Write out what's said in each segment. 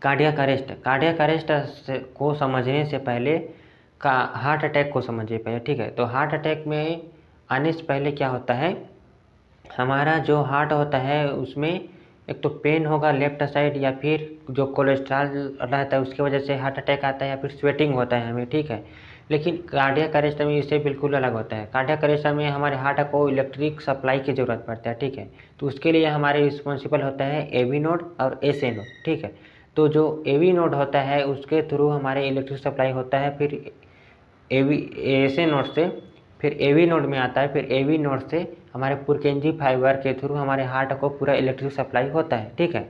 Cardiac arrest को समझने से पहले का हार्ट अटैक को समझिए पहले, ठीक है। तो हार्ट अटैक में आने से पहले क्या होता है, हमारा जो हार्ट होता है उसमें एक तो पेन होगा लेफ्ट साइड, या फिर जो कोलेस्ट्रॉल रहता है उसकी वजह से हार्ट अटैक आता है, या फिर स्वेटिंग होता है हमें, ठीक है। लेकिन कार्डियक अरेस्ट में इससे बिल्कुल अलग होता है। कार्डियक अरेस्ट में हमारे हार्ट को इलेक्ट्रिक सप्लाई की ज़रूरत पड़ता है, ठीक है। तो उसके लिए हमारे रिस्पॉन्सिबल होता है एवी नोड और एसए नोड, ठीक है। तो जो एवी नोड होता है उसके थ्रू हमारे इलेक्ट्रिक सप्लाई होता है, फिर एसए नोड से फिर एवी नोड में आता है, फिर एवी नोड से हमारे पुरकेंजी फाइबर के थ्रू हमारे हार्ट को पूरा इलेक्ट्रिक सप्लाई होता है, ठीक है।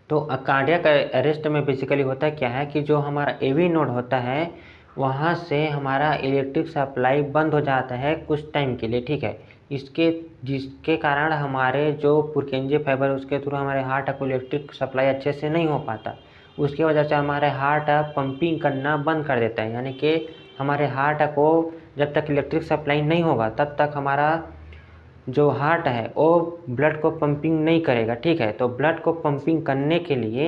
तो कार्डियक अरेस्ट में बेसिकली होता क्या है कि जो हमारा एवी नोड होता है वहाँ से हमारा इलेक्ट्रिक सप्लाई बंद हो जाता है कुछ टाइम के लिए, ठीक है। जिसके कारण हमारे जो पुरकेंजी फाइबर उसके थ्रू हमारे हार्ट को इलेक्ट्रिक सप्लाई अच्छे से नहीं हो पाता। उसकी वजह से हमारे हार्ट पंपिंग करना बंद कर देता है, यानी कि हमारे हार्ट को जब तक इलेक्ट्रिक सप्लाई नहीं होगा तब तक हमारा जो हार्ट है वो ब्लड को पंपिंग नहीं करेगा, ठीक है। तो ब्लड को पंपिंग करने के लिए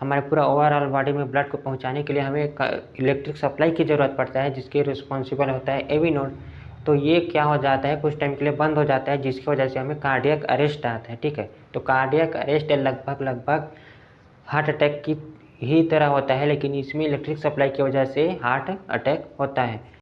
हमारे पूरा ओवरऑल बॉडी में ब्लड को पहुंचाने के लिए हमें इलेक्ट्रिक सप्लाई की ज़रूरत पड़ता है, जिसके रिस्पॉन्सिबल होता है एवी नोड। तो ये क्या हो जाता है, कुछ टाइम के लिए बंद हो जाता है, जिसकी वजह से हमें कार्डियक अरेस्ट आता है, ठीक है। तो कार्डियक अरेस्ट लगभग हार्ट अटैक की ही तरह होता है, लेकिन इसमें इलेक्ट्रिक सप्लाई की वजह से हार्ट अटैक होता है।